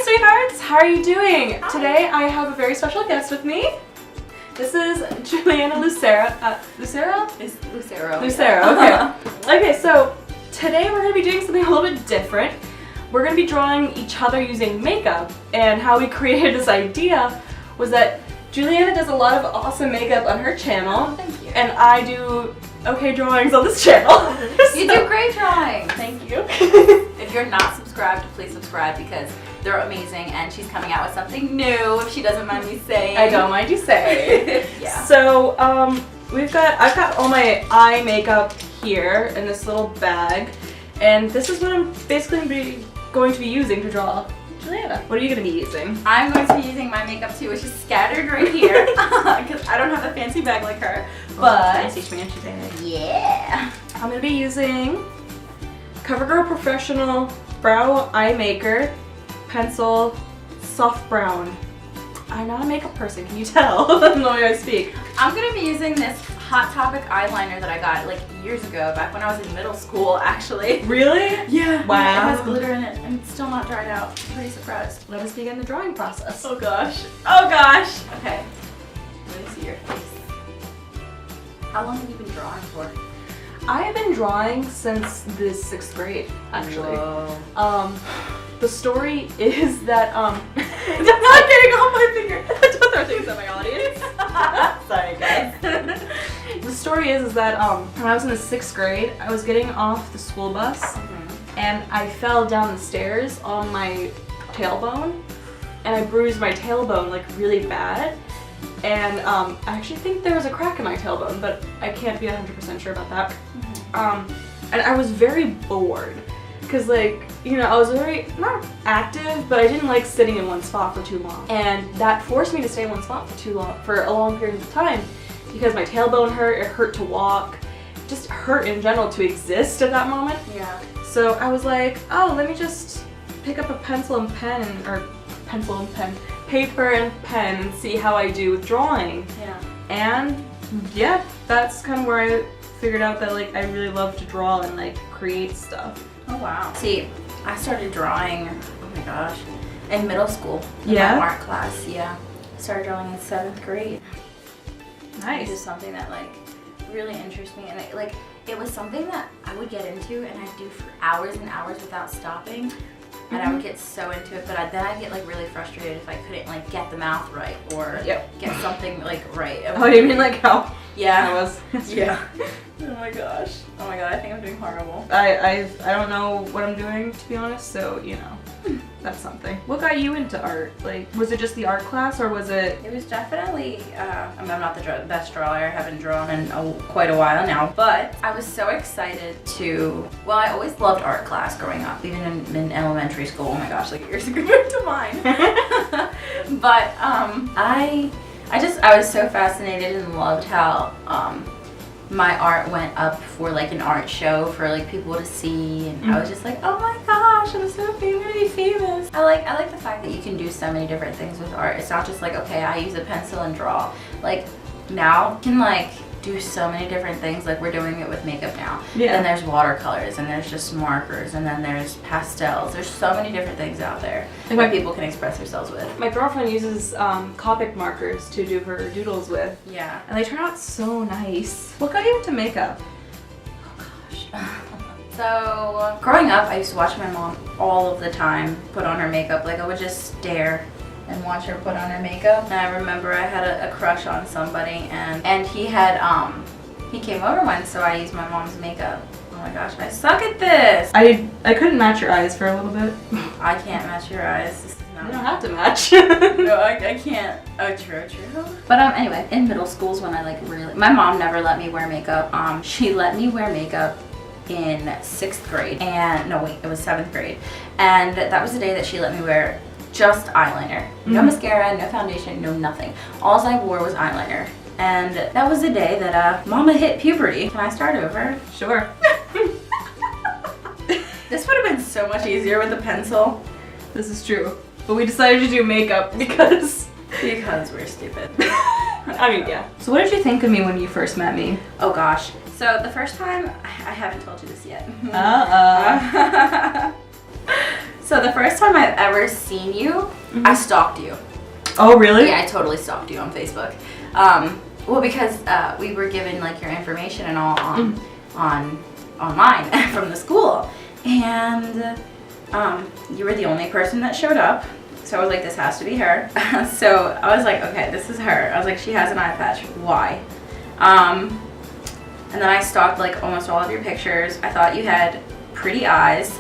Hi sweethearts, how are you doing? Hi. Today I have a very special guest with me. This is Juliana Lucero. Lucero? It's Lucero. Lucero, okay. Okay, so today we're going to be doing something a little bit different. We're going to be drawing each other using makeup, and how we created this idea was that Juliana does a lot of awesome makeup on her channel. Oh, thank you. And I do okay drawings on this channel. You do great drawing. Thank you. If you're not subscribed, please subscribe because they're amazing and she's coming out with something new, if she doesn't mind me saying. I don't mind you saying. Yeah. So, I've got all my eye makeup here in this little bag, and this is what I'm basically going to be using to draw Juliana. What are you going to be using? I'm going to be using my makeup too, which is scattered right here because I don't have a fancy bag like her. But Fancy schmancy bag. yeah. I'm going to be using CoverGirl Professional Brow Eye Maker Pencil Soft Brown. I'm not a makeup person, can you tell? In the way I speak. I'm going to be using this Hot Topic eyeliner that I got like years ago, back when I was in middle school actually. Really? Yeah. Wow. It has glitter in it and it's still not dried out. I'm pretty surprised. Let us begin the drawing process. Oh gosh. Oh gosh. Okay. Let me see your face. How long have you been drawing for? I have been drawing since the 6th grade, actually. Whoa. The story is that, I'm not getting on my finger. Don't throw things at my audience. Sorry guys. The story is that, when I was in the 6th grade, I was getting off the school bus, and I fell down the stairs on my tailbone, and I bruised my tailbone, like, really bad. And I actually think there was a crack in my tailbone, but I can't be 100% sure about that. And I was very bored, because, like, you know, I was very, not active, but I didn't like sitting in one spot for too long. And that forced me to stay in one spot for a long period of time, because my tailbone hurt, it hurt to walk, just hurt in general to exist at that moment. Yeah. So I was like, oh, let me just pick up a pencil and pen, paper and pen, and see how I do with drawing. Yeah. And yeah, that's kind of where I figured out that, like, I really love to draw and, like, create stuff. Oh wow. See, I started drawing, oh my gosh, in middle school. In Yeah? my art class, yeah. I started drawing in 7th grade. Nice. It is something that, like, really interests me, and it was something that I would get into and I'd do for hours and hours without stopping. And I would get so into it, but then I'd get, like, really frustrated if I couldn't, like, get the mouth right or get something, like, right. Oh, you mean like how Yeah. I was? Yeah. Oh my gosh. Oh my god, I think I'm doing horrible. I don't know what I'm doing, to be honest, so, you know, that's something. What got you into art? Like, was it just the art class, or was it... It was definitely, I mean, I'm not the best drawer, I haven't drawn in quite a while now, but I was so excited to, well, I always loved art class growing up, even in elementary school. Oh my gosh, like yours compared to mine. But I was so fascinated and loved how my art went up for, like, an art show for, like, people to see, and I was just like, oh my gosh, I'm so really famous. I like the fact that you can do so many different things with art. It's not just like, okay, I use a pencil and draw. Like, now you can, like, do so many different things. Like, we're doing it with makeup now. Yeah. And there's watercolors, and there's just markers, and then there's pastels. There's so many different things out there that people can express themselves with. My girlfriend uses Copic markers to do her doodles with. Yeah. And they turn out so nice. What got you into makeup? Oh gosh. So, growing up, I used to watch my mom all of the time put on her makeup. Like, I would just stare and watch her put on her makeup. And I remember I had a crush on somebody, and he had, he came over once, so I used my mom's makeup. Oh my gosh, I suck at this! I couldn't match your eyes for a little bit. I can't match your eyes. This is not... You don't have to match. No, I can't. Oh, true. But anyway, in middle schools when I, like, really, my mom never let me wear makeup. She let me wear makeup in 6th grade, and no wait, it was 7th grade, and that was the day that she let me wear just eyeliner. No mascara, no foundation, no nothing. All I wore was eyeliner. And that was the day that Mama hit puberty. Can I start over? Sure. This would have been so much easier with a pencil. This is true. But we decided to do makeup because we're stupid. I mean, yeah. So what did you think of me when you first met me? Oh gosh. So the first time, I haven't told you this yet. Uh-oh. So the first time I've ever seen you, I stalked you. Oh, really? Yeah, I totally stalked you on Facebook. Well, because we were given like your information and all online from the school, and you were the only person that showed up. So I was like, this has to be her. So I was like, okay, this is her. I was like, she has an eye patch. Why? And then I stalked like almost all of your pictures. I thought you had pretty eyes.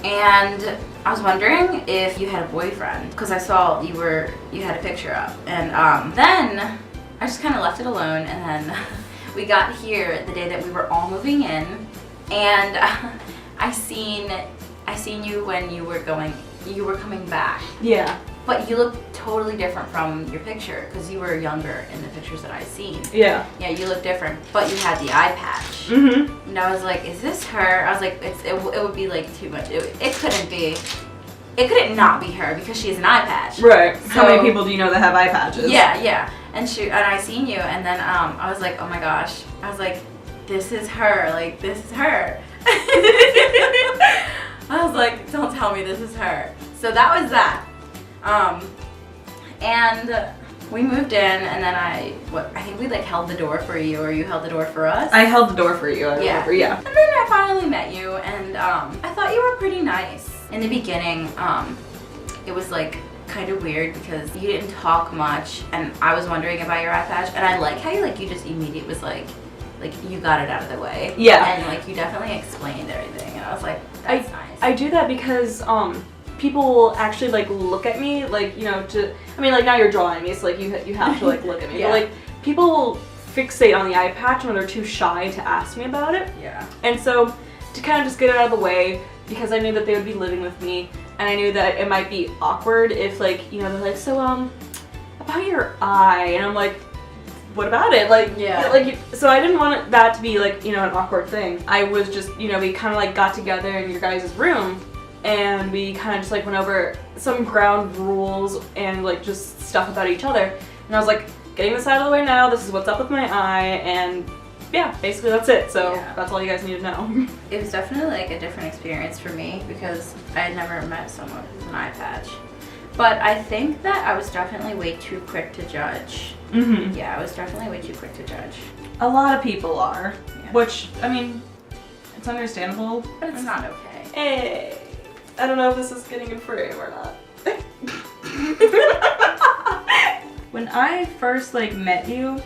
And I was wondering if you had a boyfriend, because I saw you had a picture up. And then I just kind of left it alone, and then we got here the day that we were all moving in, and I seen you when you were coming back. Yeah. But you look totally different from your picture, because you were younger in the pictures that I seen. Yeah. Yeah, you look different, but you had the eye patch. Mm-hmm. And I was like, is this her? I was like, it would be like too much. It couldn't be. It couldn't not be her because she has an eye patch. Right. So, how many people do you know that have eye patches? Yeah, yeah. And I seen you, and then I was like, oh my gosh. I was like, this is her. Like, this is her. I was like, don't tell me this is her. So that was that. And we moved in, and then I think we like held the door for you, or you held the door for us. I held the door for you, I remember, yeah. And then I finally met you, and I thought you were pretty nice. In the beginning, it was like kind of weird because you didn't talk much, and I was wondering about your eye patch, and I like how you just immediately was like you got it out of the way. Yeah. And like you definitely explained everything, and I was like, that's nice. I do that because people will actually like look at me, like, you know, like now you're drawing me, so like you have to like look at me. Yeah. But like people will fixate on the eye patch when they're too shy to ask me about it. Yeah. And so to kind of just get it out of the way, because I knew that they would be living with me, and I knew that it might be awkward if like, you know, they're like, so about your eye, and I'm like, what about it? Like, yeah. Like, so I didn't want that to be like, you know, an awkward thing. I was just, you know, we kind of like got together in your guys' room, and we kind of just like went over some ground rules and like just stuff about each other. And I was like, getting this out of the way now, this is what's up with my eye, and yeah, basically that's it. So that's all you guys need to know. It was definitely like a different experience for me because I had never met someone with an eye patch. But I think that I was definitely way too quick to judge. Mm-hmm. Yeah, I was definitely way too quick to judge. A lot of people are, Yeah. which, I mean, it's understandable. But it's not okay. Hey, I don't know if this is getting in frame or not. When I first like met you,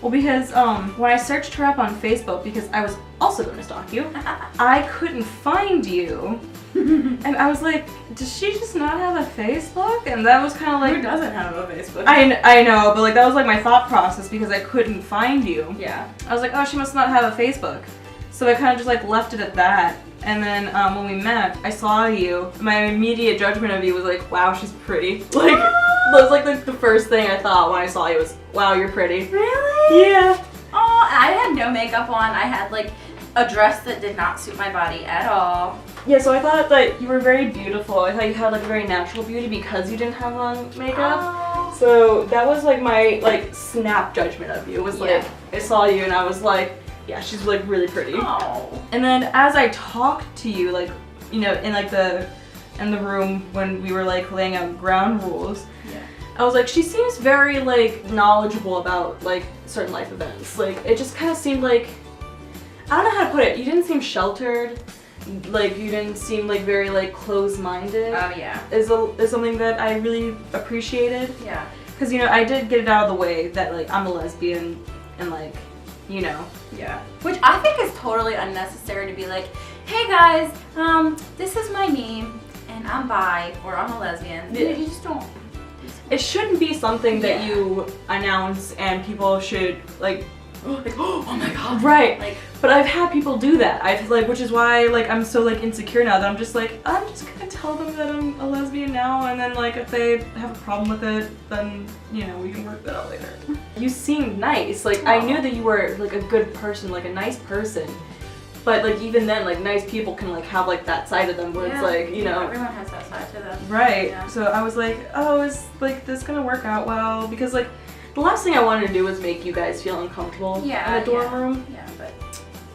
well, because when I searched her up on Facebook, because I was also going to stalk you, I couldn't find you. And I was like, does she just not have a Facebook? And that was kind of like... Who doesn't have a Facebook? I know, but like that was like my thought process because I couldn't find you. Yeah. I was like, oh, she must not have a Facebook. So I kind of just like left it at that. And then when we met, I saw you. My immediate judgment of you was like, wow, she's pretty. Like, that was like the first thing I thought when I saw you was, wow, you're pretty. Really? Yeah. Oh, I had no makeup on. I had like a dress that did not suit my body at all. Yeah, so I thought that you were very beautiful. I thought you had like a very natural beauty because you didn't have on makeup. Oh. So that was like my like snap judgment of you. It was like, I saw you and I was like, yeah, she's like really pretty. Oh. And then as I talked to you, like, you know, in the room when we were like laying out ground rules, I was like, she seems very like knowledgeable about like certain life events. Like it just kind of seemed like, I don't know how to put it. You didn't seem sheltered. Like you didn't seem like very like closed-minded. Oh yeah. Is something that I really appreciated. Yeah. Because you know I did get it out of the way that like I'm a lesbian and like, you know. Yeah. Which I think is totally unnecessary to be like, hey guys, this is my name and I'm bi or I'm a lesbian. Yeah. You just don't. It shouldn't be something that you announce and people should like, oh my god. Right. Like, but I've had people do that. I've like, which is why like I'm so like insecure now that I'm just like, I'm just gonna tell them that I'm a lesbian now, and then like if they have a problem with it, then you know we can work that out later. You seemed nice. Like I knew that you were like a good person, like a nice person. But like even then, like nice people can like have like that side of them where it's like, you know, everyone has that side to them. Right. Yeah. So I was like, oh, is like this gonna work out well? Because like the last thing I wanted to do was make you guys feel uncomfortable in the dorm room. Yeah,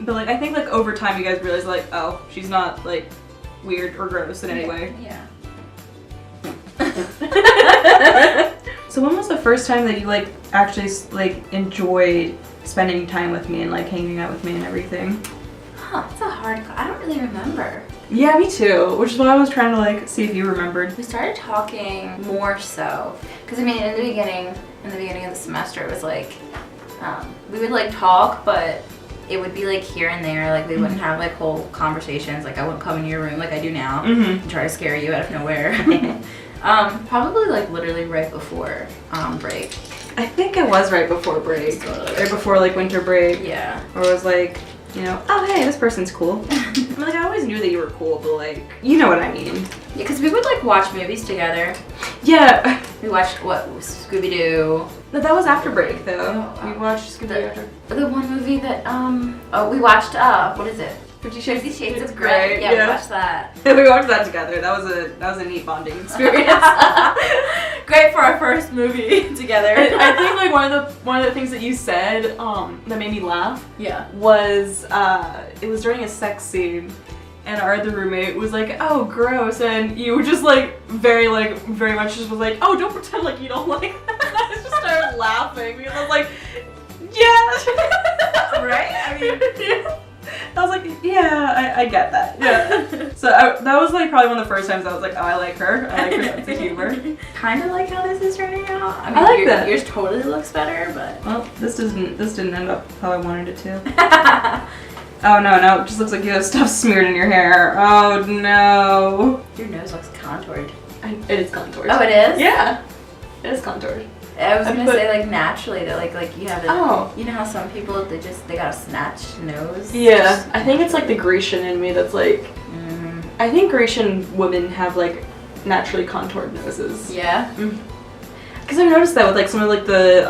But like I think like over time you guys realize like, oh, she's not like weird or gross in any way. Yeah. So when was the first time that you like actually like enjoyed spending time with me and like hanging out with me and everything? Huh, that's a hard. I don't really remember. Yeah, me too. Which is why I was trying to like see if you remembered. We started talking more so, because I mean, in the beginning of the semester, it was like we would like talk, but it would be like here and there. Like we wouldn't have like whole conversations. Like I wouldn't come into your room like I do now and try to scare you out of nowhere. Probably like literally right before break. I think it was right before break. Right before like winter break. Yeah. Or it was like, you know, oh hey, this person's cool. I mean, like I always knew that you were cool, but like, you know what I mean. Yeah, because we would like watch movies together. Yeah. We watched what, Scooby-Doo. But that was after break though. Oh, We watched Scooby-Doo after. The one movie that we watched. What is it? 50 Shades of Grey. Yeah, we watched that. We watched that together. That was a neat bonding experience. Great for our first movie together. I think like one of the things that you said that made me laugh was it was during a sex scene and our other roommate was like, oh gross, and you were just like very much just was like, oh don't pretend like you don't like that. I just started laughing because I was like, yeah. Right? I mean, yeah. I was like, yeah, I get that. Yeah. So that was like probably one of the first times I was like, oh, I like her. I like her sense of humor. Kind of like how this is turning out. I mean, I like that. Yours totally looks better, but Well, this didn't end up how I wanted it to. Oh no, it just looks like you have stuff smeared in your hair. Oh no. Your nose looks contoured. It is contoured. Oh, it is? Yeah. It is contoured. I was gonna say like naturally that like you have a, Oh. you know how some people they got a snatched nose? Yeah. I think it's like the Grecian in me that's like I think Grecian women have like naturally contoured noses. Yeah. Because I've noticed that with like some of like the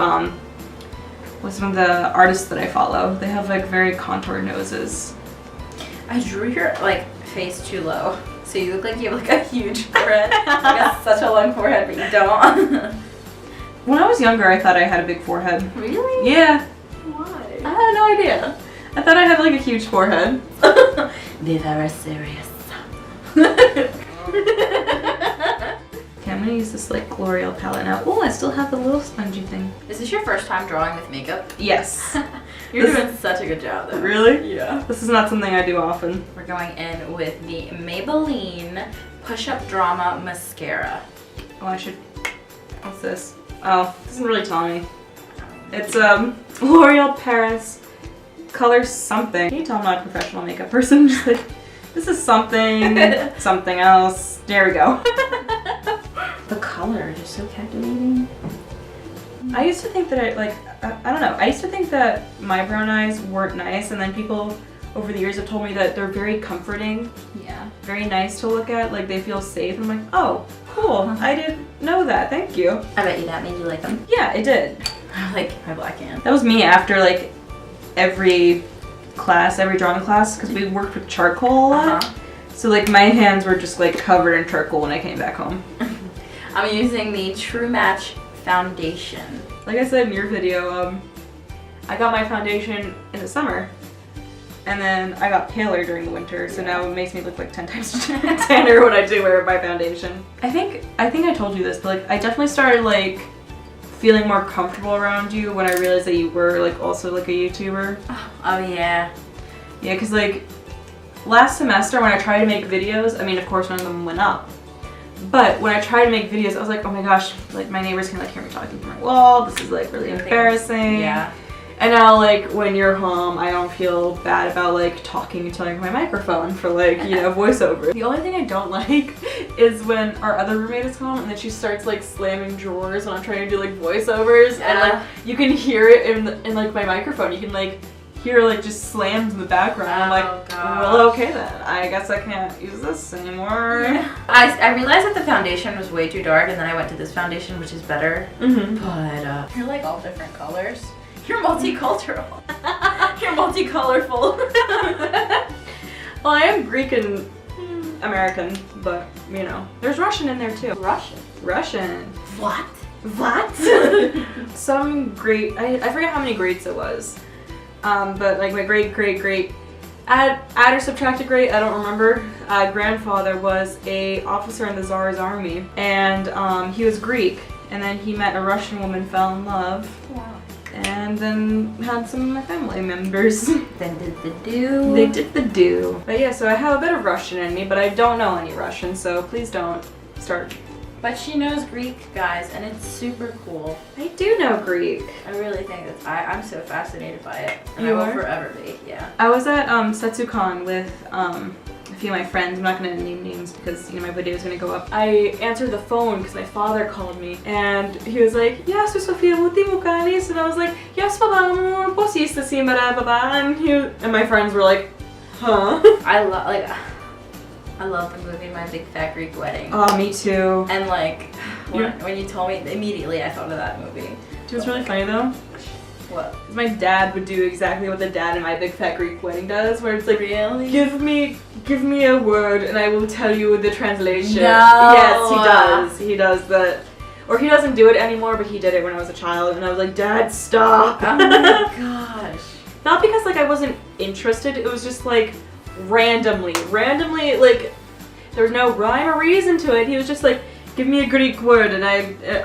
with some of the artists that I follow, they have like very contoured noses. I drew your like face too low, so you look like you have like a huge forehead. You got such a long forehead, but you don't. When I was younger, I thought I had a big forehead. Really? Yeah. Why? I had no idea. I thought I had like a huge forehead. Be very serious. Okay, I'm gonna use this like L'Oreal palette now. Oh, I still have the little spongy thing. Is this your first time drawing with makeup? Yes. You're doing such a good job though. Really? Yeah. This is not something I do often. We're going in with the Maybelline Push-Up Drama Mascara. Oh, I should. What's this? Oh, it doesn't really tell me. It's L'Oreal Paris color something. Can you tell I'm not a professional makeup person? Just like, this is something, something else. There we go. The color is so captivating. I used to think that I don't know. I used to think that my brown eyes weren't nice, and then people over the years have told me that they're very comforting. Yeah. Very nice to look at. Like they feel safe. I'm like, oh, cool. I didn't know that. Thank you. I bet you that made you like them. Yeah, it did. I like my black hand. That was me after like every drawing class, because we worked with charcoal a lot. So like my hands were just like covered in charcoal when I came back home. I'm using the True Match foundation. Like I said in your video, I got my foundation in the summer, and then I got paler during the winter, so now it makes me look like 10 times tanner when I do wear my foundation. I think I told you this, but like I definitely started like feeling more comfortable around you when I realized that you were like also like a YouTuber. Oh yeah. Yeah, because like last semester when I tried to make videos, I mean of course none of them went up. But when I tried to make videos, I was like, oh my gosh, like my neighbors can like hear me talking through my wall. This is like really embarrassing. Yeah. And now like when you're home, I don't feel bad about like talking into like my microphone for like, you know, voiceover. The only thing I don't like is when our other roommate is home and then she starts like slamming drawers when I'm trying to do like voiceovers, and like you can hear it in like my microphone. You can like hear like just slams in the background. I'm like, well, okay then. I guess I can't use this anymore. Yeah. I realized that the foundation was way too dark, and then I went to this foundation, which is better. But you're like all different colors. You're multicultural. You're multicolorful. Well, I am Greek and American, but you know, there's Russian in there too. Russian. What? Some great. I forget how many grades it was. But like my great add or subtract a grade, I don't remember. Grandfather was a officer in the Tsar's army, and he was Greek, and then he met a Russian woman, fell in love. Wow. And then had some of my family members. Then did the do. They did the do. But yeah, so I have a bit of Russian in me, but I don't know any Russian, so please don't start. But she knows Greek, guys, and it's super cool. I do know Greek. I really think that's, I'm so fascinated by it. And You I will are? forever be, yeah. I was at Setsucon with a few of my friends. I'm not gonna name names because my video is gonna go up. I answered the phone because my father called me, and he was like, "Yeah, so Sofia, Mutimokanis," and I was like, "Yes, Papa, posista simara, Papa," and my friends were like, "Huh?" I love the movie My Big Fat Greek Wedding. Oh, me too. And like, when you told me, immediately I thought of that movie. Do you know what's really funny though? What? My dad would do exactly what the dad in My Big Fat Greek Wedding does, where it's like, Really? Give me a word and I will tell you the translation. No. Yes, he does. He does that. Or he doesn't do it anymore, but he did it when I was a child, and I was like, Dad, stop. Oh my gosh. Not because like I wasn't interested, it was just like randomly, like there was no rhyme or reason to it. He was just like, give me a Greek word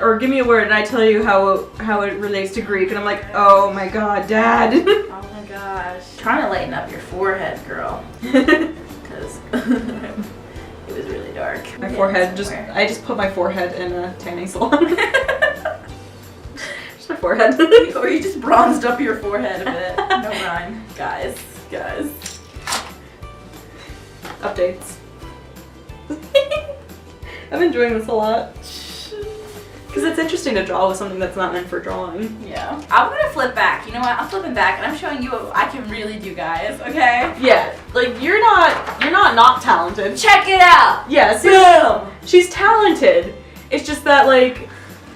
or give me a word and I tell you how it relates to Greek, and I'm like, oh my god, Dad. Oh my gosh. Trying to lighten up your forehead, girl. Because it was really dark. My Yeah, forehead, somewhere. I just put my forehead in a tanning salon. Just my forehead. Or you just bronzed up your forehead a bit. No rhyme. Guys. Updates. I'm enjoying this a lot. Because it's interesting to draw with something that's not meant for drawing. Yeah. I'm gonna flip back. You know what? I'm flipping back and I'm showing you what I can really do, guys. Okay? Yeah, like you're not talented. Check it out! Yes. Boom! She's talented. It's just that like,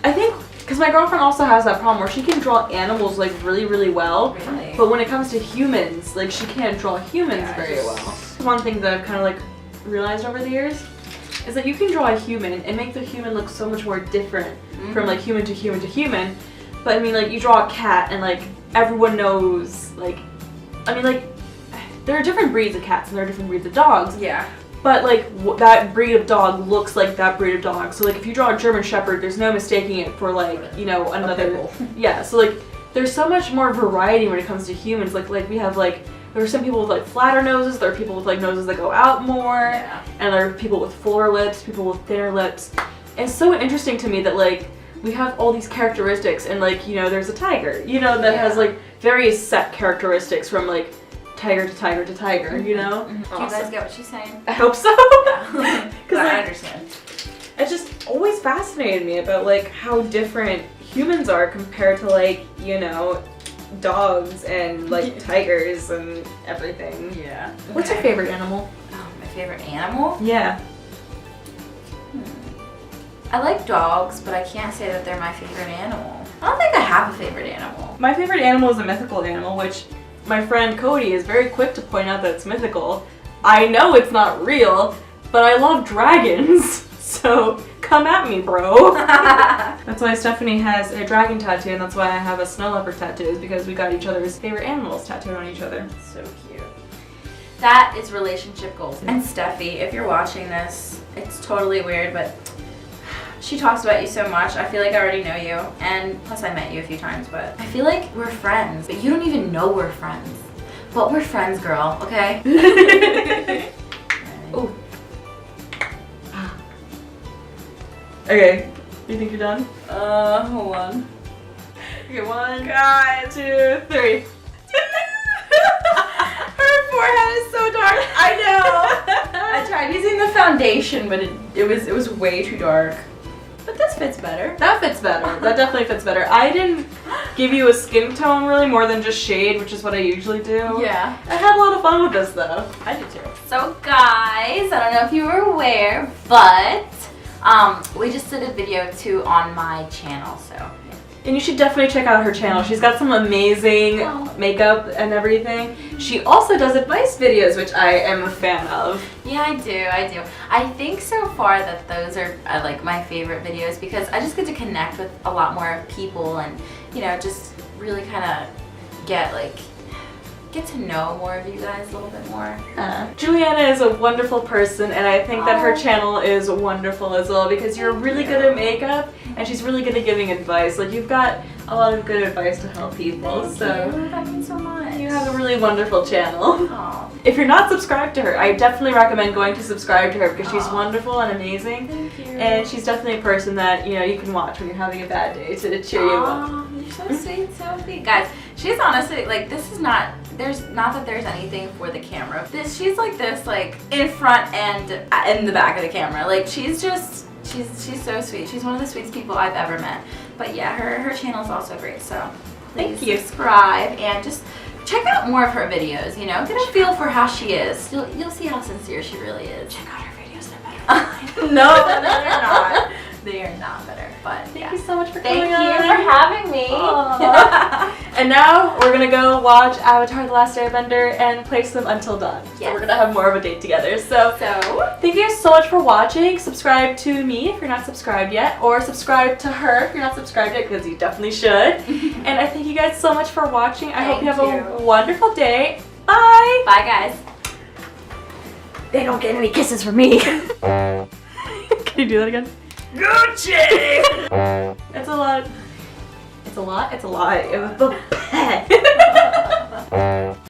I think, because my girlfriend also has that problem where she can draw animals like really, really well. Really? But when it comes to humans, like she can't draw humans Yeah, very just- well. One thing that I've kind of like realized over the years is that you can draw a human and make the human look so much more different from like human to human to human. But I mean, like you draw a cat and like everyone knows, like, I mean, like there are different breeds of cats and there are different breeds of dogs. Yeah. But like that breed of dog looks like that breed of dog. So like if you draw a German Shepherd, there's no mistaking it for like, another. Yeah. So like there's so much more variety when it comes to humans. Like we have like, there are some people with like flatter noses, there are people with like noses that go out more, and there are people with fuller lips, people with thinner lips. And it's so interesting to me that like we have all these characteristics, and like there's a tiger, that has like various set characteristics from like tiger to tiger to tiger, Do you Awesome. guys get what she's saying? I hope so. Yeah. Because I like, understand. it just always fascinated me about like how different humans are compared to like dogs and like tigers and everything. Yeah. What's your favorite animal? Oh, my favorite animal? Yeah. I like dogs, but I can't say that they're my favorite animal. I don't think I have a favorite animal. My favorite animal is a mythical animal, which my friend Cody is very quick to point out that it's mythical. I know it's not real, but I love dragons, so come at me, bro. That's why Stephanie has a dragon tattoo, and that's why I have a snow leopard tattoo, is because we got each other's favorite animals tattooed on each other. So cute. That is relationship goals. And Steffi, if you're watching this, it's totally weird, but she talks about you so much. I feel like I already know you, and plus I met you a few times, but I feel like we're friends, but you don't even know we're friends. But we're friends, girl, okay? Ooh. Okay, you think you're done? Hold on. Okay, 1, 2, 3. Her forehead is so dark. I know. I tried using the foundation, but it was way too dark. But this fits better. That fits better. That definitely fits better. I didn't give you a skin tone really more than just shade, which is what I usually do. Yeah. I had a lot of fun with this though. I do too. So guys, I don't know if you were aware, but we just did a video too on my channel, so. And you should definitely check out her channel. She's got some amazing makeup and everything. She also does advice videos, which I am a fan of. Yeah, I do. I think so far that those are like my favorite videos because I just get to connect with a lot more people and, just really kind of get get to know more of you guys a little bit more. Juliana is a wonderful person, and I think that her channel is wonderful as well because you're really good at makeup and she's really good at giving advice. Like you've got a lot of good advice to help people. Thank you. That means so much. You have a really wonderful channel. Aw. If you're not subscribed to her, I definitely recommend going to subscribe to her because she's wonderful and amazing. Thank you. And she's definitely a person that you can watch when you're having a bad day to cheer you up. You're so sweet, so sweet. Guys, she's honestly, like, this is not, not that there's anything for the camera. She's like this, like, in front and in the back of the camera. Like, she's so sweet. She's one of the sweetest people I've ever met. But yeah, her channel is also great, so please subscribe and just check out more of her videos, you know? Get a feel for how she is. You'll see how sincere she really is. Check out her videos, they're better. No, they're not. They are not better, but Thank you so much for coming on. Thank you for having me. And now we're gonna go watch Avatar: The Last Airbender and place them until dawn. Yes. So we're gonna have more of a date together. So thank you guys so much for watching. Subscribe to me if you're not subscribed yet, or subscribe to her if you're not subscribed yet, because you definitely should. And I thank you guys so much for watching. I hope you have a wonderful day. Bye! Bye, guys. They don't get any kisses from me. Can you do that again? Gucci! It's a lot. It's a lot? It's a lot. It was the